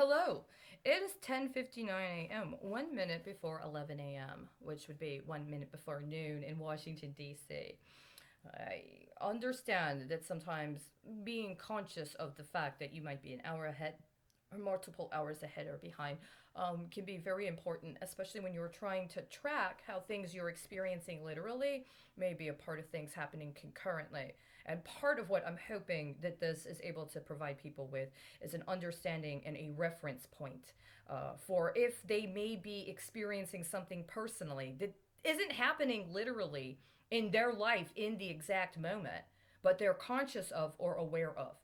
Hello. It is 10:59 a.m., 1 minute before 11 a.m., which would be 1 minute before noon in Washington D.C. I understand that sometimes being conscious of the fact that you might be an hour ahead or multiple hours ahead or behind can be very important, especially when you're trying to track how things you're experiencing literally may be a part of things happening concurrently. And part of what I'm hoping that this is able to provide people with is an understanding and a reference point for if they may be experiencing something personally that isn't happening literally in their life in the exact moment, but they're conscious of or aware of.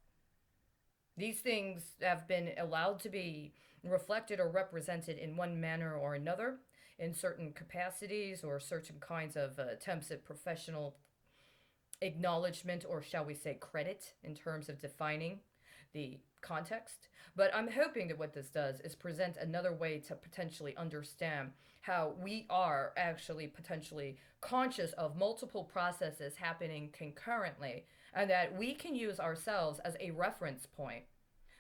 These things have been allowed to be reflected or represented in one manner or another in certain capacities or certain kinds of attempts at professional acknowledgement, or shall we say credit, in terms of defining the context. But I'm hoping that what this does is present another way to potentially understand how we are actually potentially conscious of multiple processes happening concurrently, and that we can use ourselves as a reference point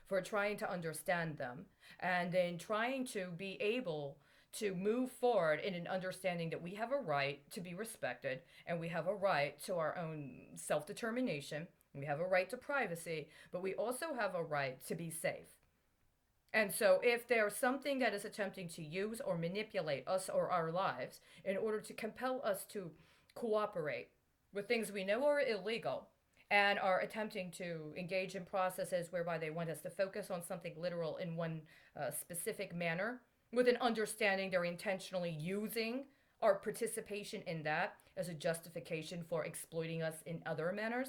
for trying to understand them, and then trying to be able to move forward in an understanding that we have a right to be respected, and we have a right to our own self determination, we have a right to privacy, but we also have a right to be safe. And so, if there's something that is attempting to use or manipulate us or our lives in order to compel us to cooperate with things we know are illegal, and are attempting to engage in processes whereby they want us to focus on something literal in one specific manner, with an understanding they're intentionally using our participation in that as a justification for exploiting us in other manners,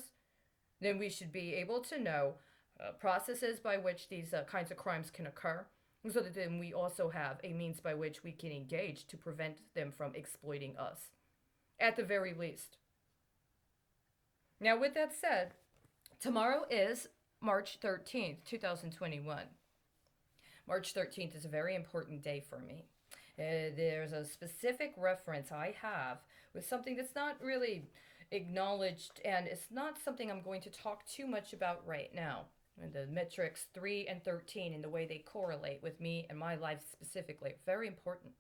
then we should be able to know processes by which these kinds of crimes can occur, so that then we also have a means by which we can engage to prevent them from exploiting us, at the very least. Now, with that said, tomorrow is March 13th, 2021. March 13th is a very important day for me. There's a specific reference I have with something that's not really acknowledged, and it's not something I'm going to talk too much about right now. And the metrics 3 and 13 and the way they correlate with me and my life specifically, very important.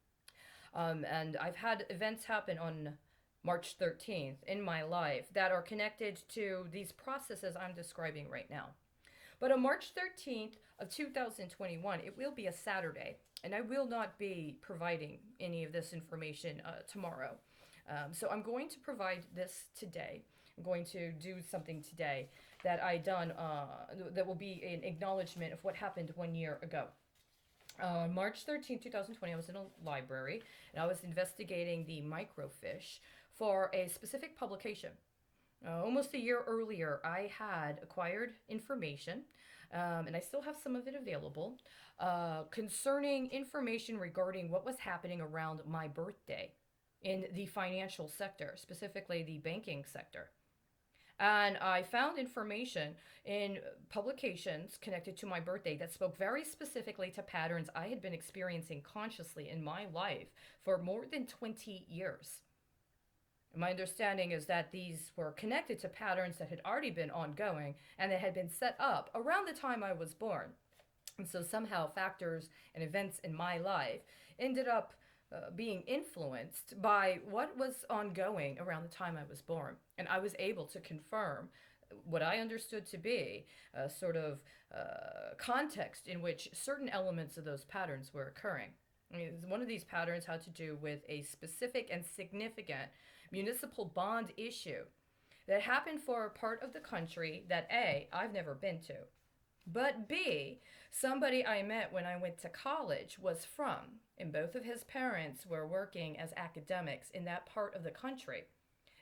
And I've had events happen on March 13th in my life that are connected to these processes I'm describing right now. But on March 13th of 2021, it will be a Saturday, and I will not be providing any of this information tomorrow. So I'm going to provide this today. I'm going to do something today that I done that will be an acknowledgement of what happened 1 year ago. March 13th, 2020, I was in a library and I was investigating the microfiche for a specific publication. Almost a year earlier, I had acquired information, and I still have some of it available, concerning information regarding what was happening around my birthday in the financial sector, specifically the banking sector. And I found information in publications connected to my birthday that spoke very specifically to patterns I had been experiencing consciously in my life for more than 20 years. My understanding is that these were connected to patterns that had already been ongoing and that had been set up around the time I was born. And so somehow factors and events in my life ended up being influenced by what was ongoing around the time I was born. And I was able to confirm what I understood to be a sort of context in which certain elements of those patterns were occurring. I mean, one of these patterns had to do with a specific and significant municipal bond issue that happened for a part of the country that A, I've never been to, but B, somebody I met when I went to college was from, and both of his parents were working as academics in that part of the country.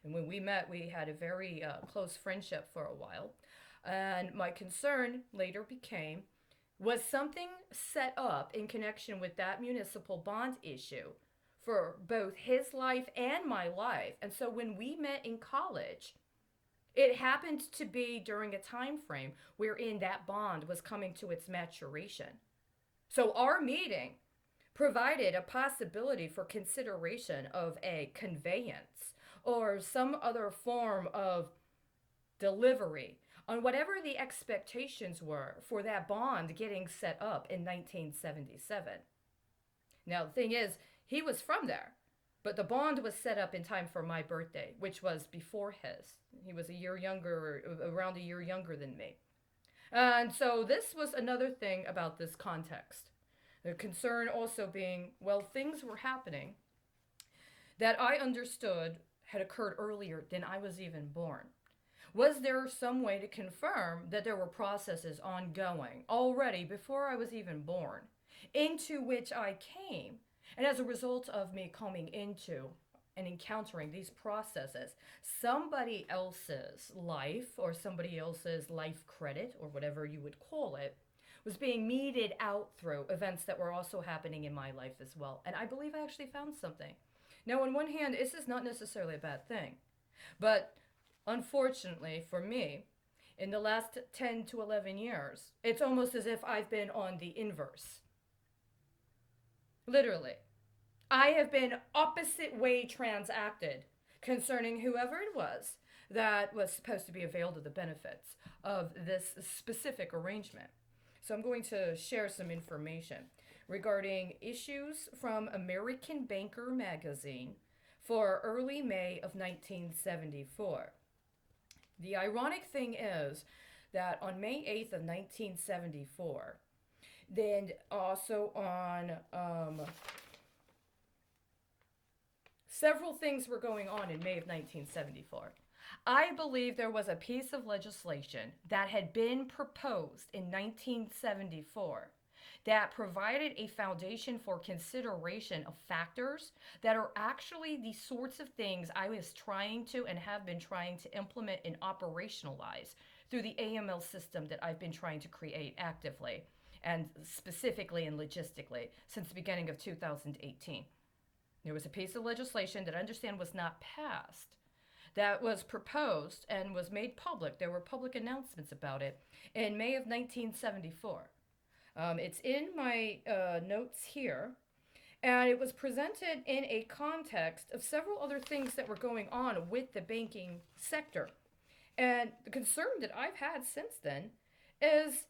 And when we met, we had a very close friendship for a while. And my concern later became, was something set up in connection with that municipal bond issue for both his life and my life? And so when we met in college, it happened to be during a time frame wherein that bond was coming to its maturation. So our meeting provided a possibility for consideration of a conveyance or some other form of delivery on whatever the expectations were for that bond getting set up in 1977. Now, the thing is, he was from there, but the bond was set up in time for my birthday, which was before his. He was a year younger, around a year younger than me. And so this was another thing about this context. The concern also being, well, things were happening that I understood had occurred earlier than I was even born. Was there some way to confirm that there were processes ongoing already before I was even born, into which I came? And as a result of me coming into and encountering these processes, somebody else's life or somebody else's life credit or whatever you would call it was being meted out through events that were also happening in my life as well. And I believe I actually found something. Now, on one hand, this is not necessarily a bad thing, but unfortunately for me, in the last 10 to 11 years, it's almost as if I've been on the inverse. Literally. I have been opposite way transacted concerning whoever it was that was supposed to be availed of the benefits of this specific arrangement. So I'm going to share some information regarding issues from American Banker magazine for early May of 1974. The ironic thing is that on May 8th of 1974, then also on several things were going on in May of 1974. I believe there was a piece of legislation that had been proposed in 1974 that provided a foundation for consideration of factors that are actually the sorts of things I was trying to and have been trying to implement and operationalize through the AML system that I've been trying to create actively and specifically and logistically since the beginning of 2018. There was a piece of legislation that I understand was not passed that was proposed and was made public. There were public announcements about it in May of 1974. It's in my notes here, and it was presented in a context of several other things that were going on with the banking sector. And the concern that I've had since then is,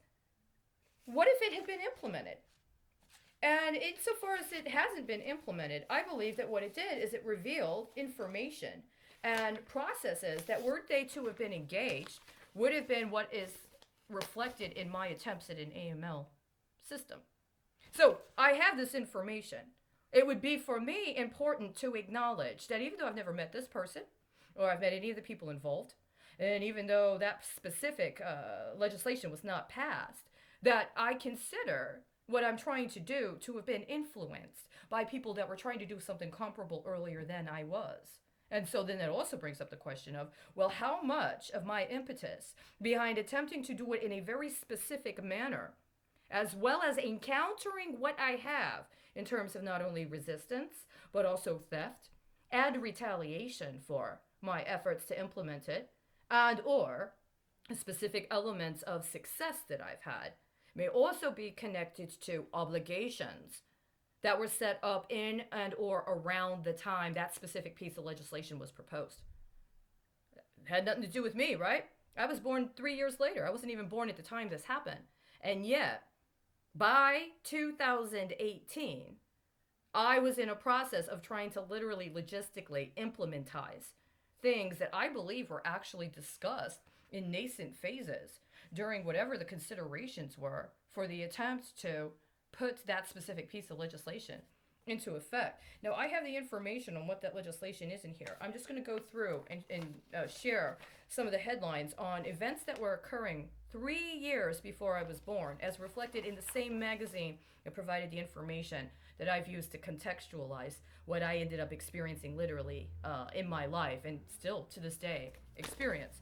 what if it had been implemented? And insofar as it hasn't been implemented, I believe that what it did is it revealed information and processes that were they to have been engaged would have been what is reflected in my attempts at an AML system. So I have this information. It would be for me important to acknowledge that even though I've never met this person or I've met any of the people involved, and even though that specific legislation was not passed, that I consider what I'm trying to do to have been influenced by people that were trying to do something comparable earlier than I was. And so then that also brings up the question of, well, how much of my impetus behind attempting to do it in a very specific manner, as well as encountering what I have in terms of not only resistance, but also theft and retaliation for my efforts to implement it, and or specific elements of success that I've had, may also be connected to obligations that were set up in and or around the time that specific piece of legislation was proposed. It had nothing to do with me, right? I was born 3 years later. I wasn't even born at the time this happened. And yet, by 2018, I was in a process of trying to literally logistically implementize things that I believe were actually discussed in nascent phases during whatever the considerations were for the attempt to put that specific piece of legislation into effect. Now, I have the information on what that legislation is in here. I'm just going to go through and share some of the headlines on events that were occurring 3 years before I was born, as reflected in the same magazine that provided the information that I've used to contextualize what I ended up experiencing literally in my life and still to this day experience.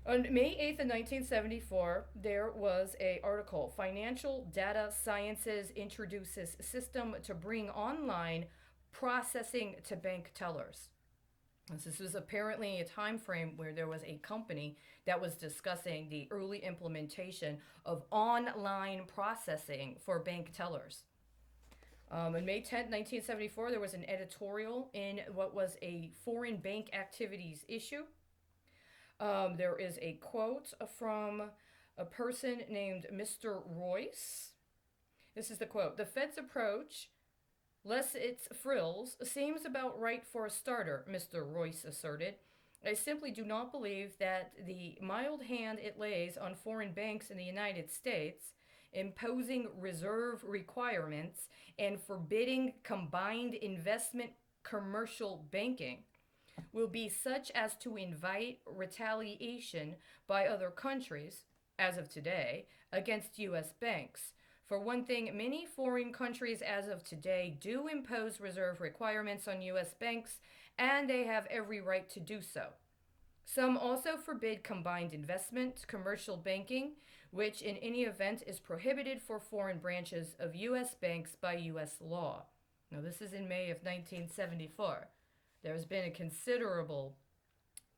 On May 8th of 1974, there was an article, Financial Data Sciences Introduces System to Bring Online Processing to Bank Tellers. This was apparently a time frame where there was a company that was discussing the early implementation of online processing for bank tellers. On May 10th, 1974, there was an editorial in what was a foreign bank activities issue. There is a quote from a person named Mr. Royce. This is the quote: "The Fed's approach, less its frills, seems about right for a starter," Mr. Royce asserted. "I simply do not believe that the mild hand it lays on foreign banks in the United States, imposing reserve requirements and forbidding combined investment commercial banking, will be such as to invite retaliation by other countries, as of today, against U.S. banks. For one thing, many foreign countries as of today do impose reserve requirements on U.S. banks, and they have every right to do so. Some also forbid combined investment, commercial banking, which in any event is prohibited for foreign branches of U.S. banks by U.S. law." Now, this is in May of 1974. There has been a considerable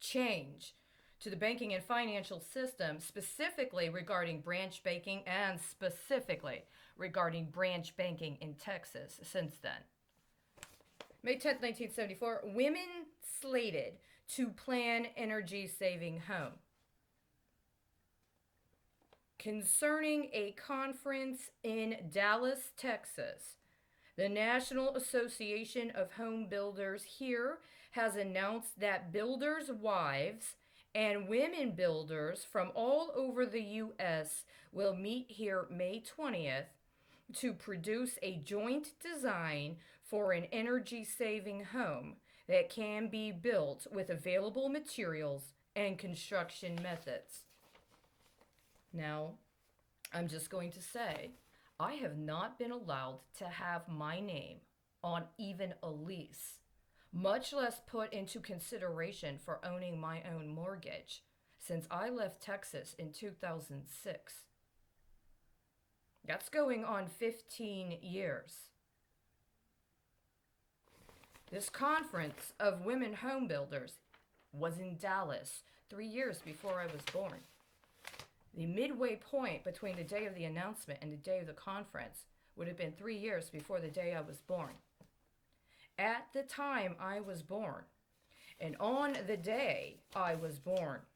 change to the banking and financial system, specifically regarding branch banking and specifically regarding branch banking in Texas since then. May 10th, 1974, women slated to plan energy saving home. Concerning a conference in Dallas, Texas, the National Association of Home Builders here has announced that builders' wives and women builders from all over the U.S. will meet here May 20th to produce a joint design for an energy-saving home that can be built with available materials and construction methods. Now, I'm just going to say, I have not been allowed to have my name on even a lease, much less put into consideration for owning my own mortgage, since I left Texas in 2006. That's going on 15 years. This conference of women home builders was in Dallas 3 years before I was born. The midway point between the day of the announcement and the day of the conference would have been 3 years before the day I was born. At the time I was born, and on the day I was born,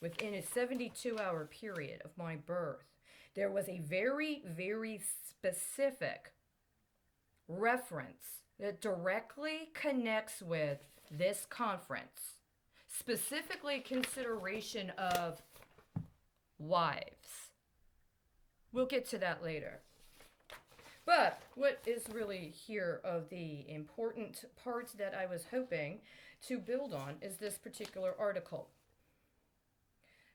within a 72-hour period of my birth, there was a very, very specific reference that directly connects with this conference, specifically consideration of wives. We'll get to that later. But what is really here of the important part that I was hoping to build on is this particular article.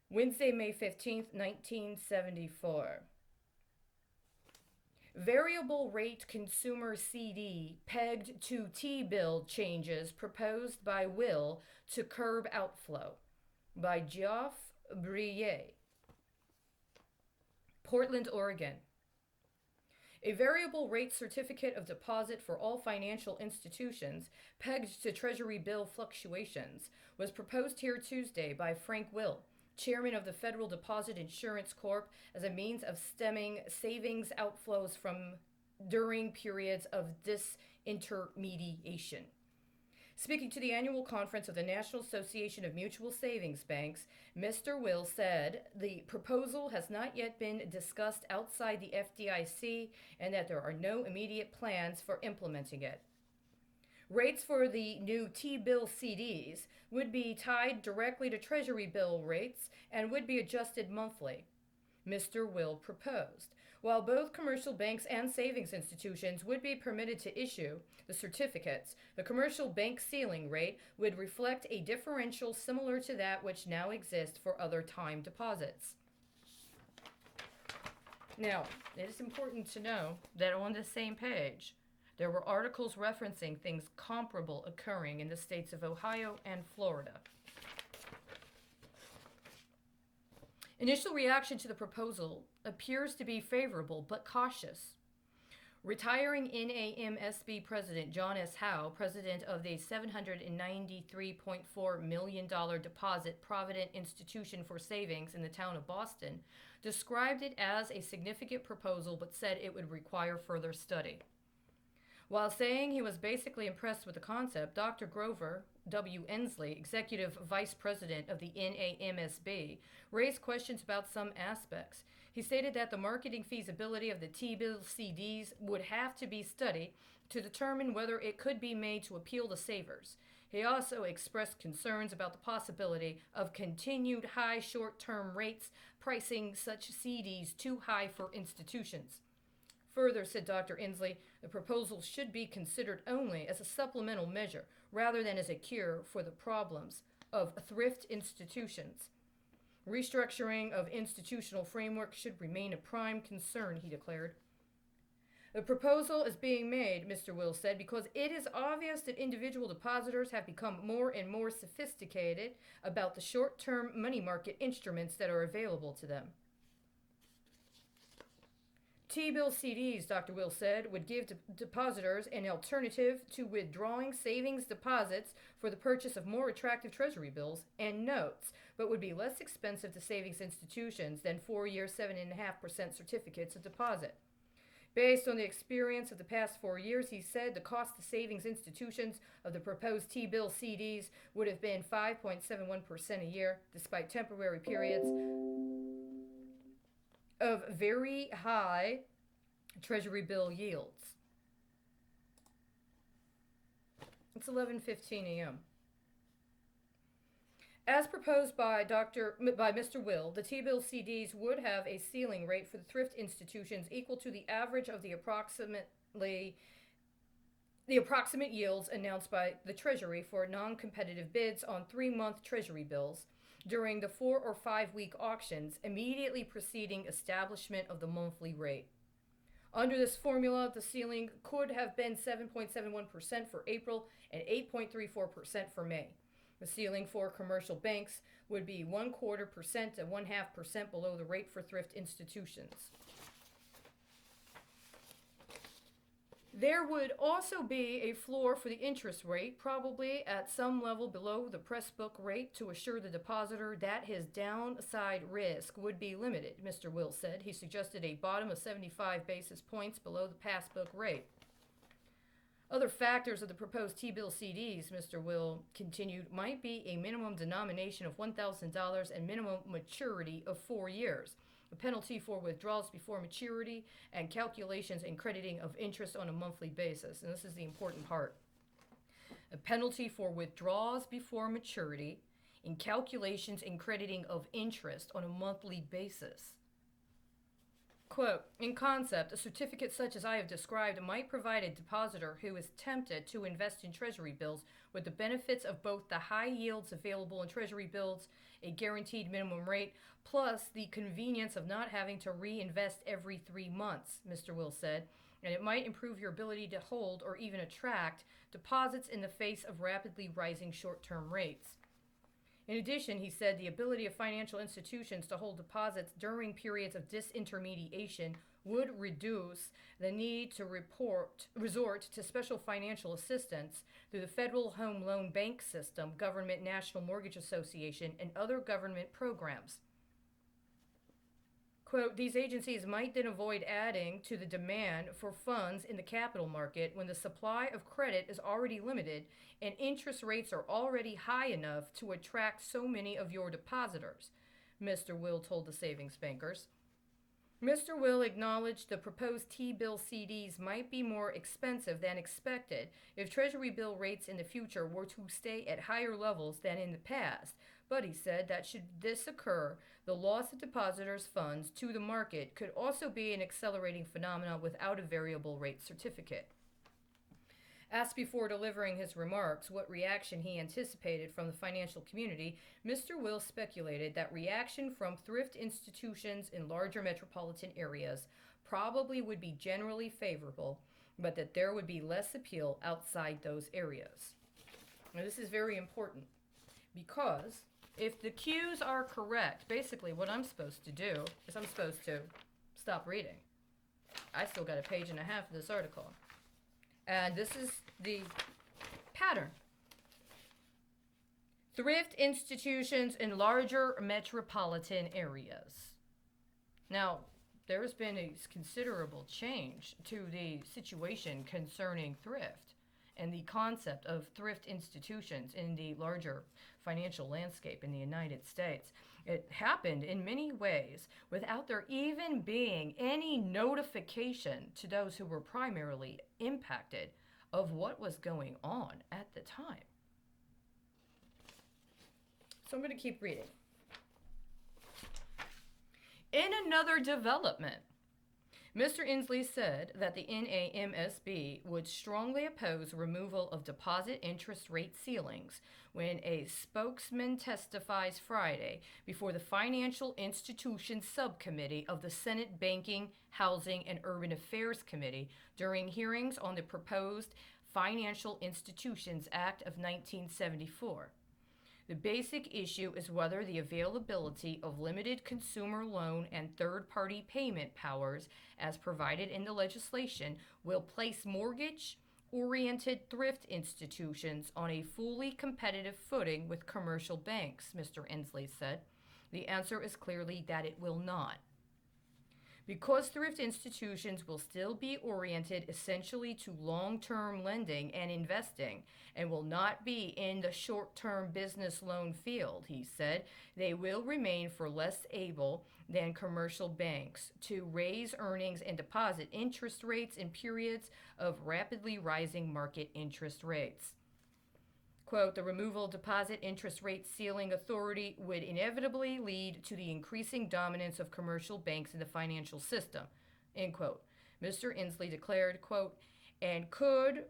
Wednesday, May 15th, 1974. Variable rate consumer CD pegged to T-bill changes proposed by Will to curb outflow, by Geoff Brillet. Portland, Oregon. A variable rate certificate of deposit for all financial institutions pegged to Treasury bill fluctuations was proposed here Tuesday by Frank Will, chairman of the Federal Deposit Insurance Corp., as a means of stemming savings outflows from during periods of disintermediation. Speaking to the annual conference of the National Association of Mutual Savings Banks, Mr. Will said the proposal has not yet been discussed outside the FDIC and that there are no immediate plans for implementing it. Rates for the new T-bill CDs would be tied directly to Treasury bill rates and would be adjusted monthly, Mr. Will proposed. While both commercial banks and savings institutions would be permitted to issue the certificates, the commercial bank ceiling rate would reflect a differential similar to that which now exists for other time deposits. Now, it is important to know that on the same page, there were articles referencing things comparable occurring in the states of Ohio and Florida. Initial reaction to the proposal appears to be favorable but cautious. Retiring NAMSB President John S. Howe, president of the $793.4 million deposit Provident Institution for Savings in the town of Boston, described it as a significant proposal but said it would require further study. While saying he was basically impressed with the concept, Dr. Grover W. Ensley, executive vice president of the NAMSB, raised questions about some aspects. He stated that the marketing feasibility of the T-bill CDs would have to be studied to determine whether it could be made to appeal to savers. He also expressed concerns about the possibility of continued high short-term rates, pricing such CDs too high for institutions. Further, said Dr. Inslee, the proposal should be considered only as a supplemental measure rather than as a cure for the problems of thrift institutions. Restructuring of institutional framework should remain a prime concern, he declared. The proposal is being made, Mr. Will said, because it is obvious that individual depositors have become more and more sophisticated about the short-term money market instruments that are available to them. T-bill CDs, Dr. Will said, would give depositors an alternative to withdrawing savings deposits for the purchase of more attractive Treasury bills and notes, but would be less expensive to savings institutions than 4-year 7.5% certificates of deposit. Based on the experience of the past 4 years, he said the cost to savings institutions of the proposed T-bill CDs would have been 5.71% a year, despite temporary periods of very high Treasury bill yields. It's 11:15 a.m. As proposed by Mr. Will, the T-bill CDs would have a ceiling rate for the thrift institutions equal to the average of the approximate yields announced by the Treasury for non-competitive bids on 3-month Treasury bills during the 4 or 5 week auctions immediately preceding establishment of the monthly rate. Under this formula, the ceiling could have been 7.71% for April and 8.34% for May. The ceiling for commercial banks would be 0.25% to 0.5% below the rate for thrift institutions. There would also be a floor for the interest rate, probably at some level below the Pressbook rate, to assure the depositor that his downside risk would be limited, Mr. Will said. He suggested a bottom of 75 basis points below the passbook rate. Other factors of the proposed T-bill CDs, Mr. Will continued, might be a minimum denomination of $1,000 and minimum maturity of 4 years, a penalty for withdrawals before maturity, and calculations and crediting of interest on a monthly basis. And this is the important part. A penalty for withdrawals before maturity, and calculations and crediting of interest on a monthly basis. Quote, in concept, a certificate such as I have described might provide a depositor who is tempted to invest in Treasury bills with the benefits of both the high yields available in Treasury bills, a guaranteed minimum rate, plus the convenience of not having to reinvest every 3 months, Mr. Will said, and it might improve your ability to hold or even attract deposits in the face of rapidly rising short-term rates. In addition, he said the ability of financial institutions to hold deposits during periods of disintermediation would reduce the need to resort to special financial assistance through the Federal Home Loan Bank System, Government National Mortgage Association, and other government programs. Quote, these agencies might then avoid adding to the demand for funds in the capital market when the supply of credit is already limited and interest rates are already high enough to attract so many of your depositors, Mr. Will told the savings bankers. Mr. Will acknowledged the proposed T-bill CDs might be more expensive than expected if Treasury bill rates in the future were to stay at higher levels than in the past, but he said that should this occur, the loss of depositors' funds to the market could also be an accelerating phenomenon without a variable rate certificate. Asked before delivering his remarks what reaction he anticipated from the financial community, Mr. Will speculated that reaction from thrift institutions in larger metropolitan areas probably would be generally favorable, but that there would be less appeal outside those areas. Now, this is very important because if the cues are correct, basically what I'm supposed to do is I'm supposed to stop reading. I still got a page and a half of this article. And this is the pattern. Thrift institutions in larger metropolitan areas. Now, there's been a considerable change to the situation concerning thrift and the concept of thrift institutions in the larger financial landscape in the United States. It happened in many ways without there even being any notification to those who were primarily impacted of what was going on at the time. So I'm going to keep reading. In another development, Mr. Inslee said that the NAMSB would strongly oppose removal of deposit interest rate ceilings when a spokesman testifies Friday before the Financial Institutions Subcommittee of the Senate Banking, Housing, and Urban Affairs Committee during hearings on the proposed Financial Institutions Act of 1974. The basic issue is whether the availability of limited consumer loan and third-party payment powers as provided in the legislation will place mortgage-oriented thrift institutions on a fully competitive footing with commercial banks, Mr. Inslee said. The answer is clearly that it will not. Because thrift institutions will still be oriented essentially to long-term lending and investing and will not be in the short-term business loan field, he said, they will remain for less able than commercial banks to raise earnings and deposit interest rates in periods of rapidly rising market interest rates. Quote, the removal of deposit interest rate ceiling authority would inevitably lead to the increasing dominance of commercial banks in the financial system, end quote. Mr. Inslee declared, quote, and could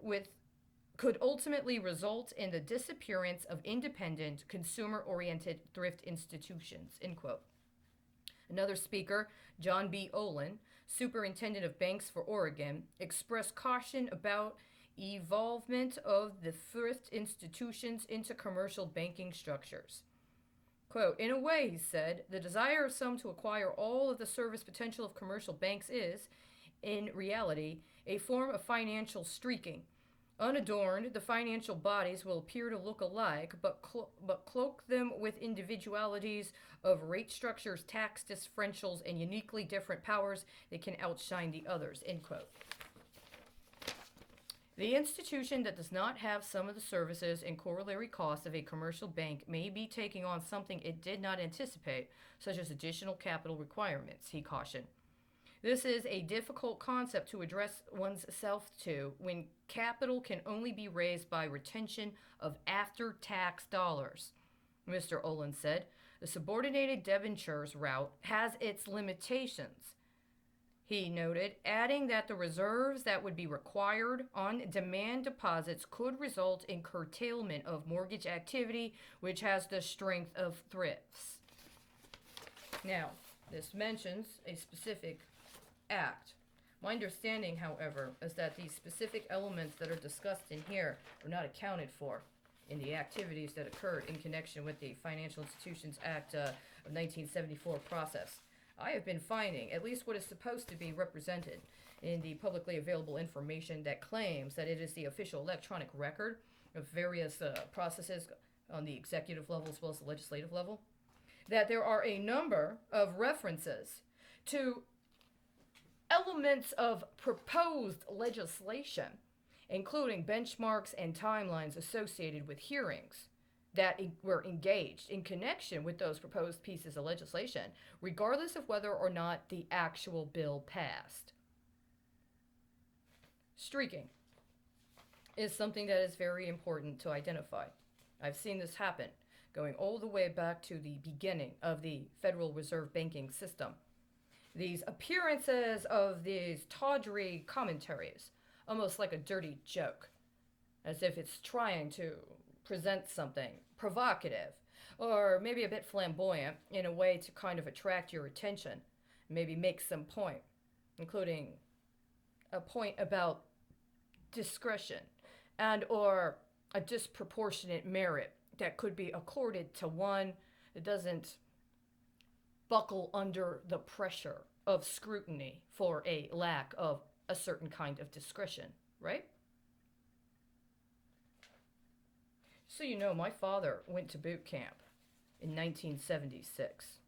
ultimately result in the disappearance of independent, consumer-oriented thrift institutions, end quote. Another speaker, John B. Olin, superintendent of banks for Oregon, expressed caution about evolvement of the thrift institutions into commercial banking structures. Quote, in a way, he said, the desire of some to acquire all of the service potential of commercial banks is, in reality, a form of financial streaking. Unadorned, the financial bodies will appear to look alike, but cloak them with individualities of rate structures, tax differentials, and uniquely different powers that can outshine the others, end quote. The institution that does not have some of the services and corollary costs of a commercial bank may be taking on something it did not anticipate, such as additional capital requirements, he cautioned. This is a difficult concept to address oneself to when capital can only be raised by retention of after-tax dollars, Mr. Olin said. The subordinated debentures route has its limitations, he noted, adding that the reserves that would be required on demand deposits could result in curtailment of mortgage activity, which has the strength of thrifts. Now, this mentions a specific act. My understanding, however, is that these specific elements that are discussed in here are not accounted for in the activities that occurred in connection with the Financial Institutions Act of 1974 process. I have been finding at least what is supposed to be represented in the publicly available information that claims that it is the official electronic record of various processes on the executive level as well as the legislative level, that there are a number of references to elements of proposed legislation, including benchmarks and timelines associated with hearings that were engaged in connection with those proposed pieces of legislation, regardless of whether or not the actual bill passed. Streaking is something that is very important to identify. I've seen this happen going all the way back to the beginning of the Federal Reserve banking system. These appearances of these tawdry commentaries, almost like a dirty joke, as if it's trying to present something provocative or maybe a bit flamboyant in a way to kind of attract your attention, maybe make some point, including a point about discretion and or a disproportionate merit that could be accorded to one that doesn't buckle under the pressure of scrutiny for a lack of a certain kind of discretion, right? So you know, my father went to boot camp in 1976.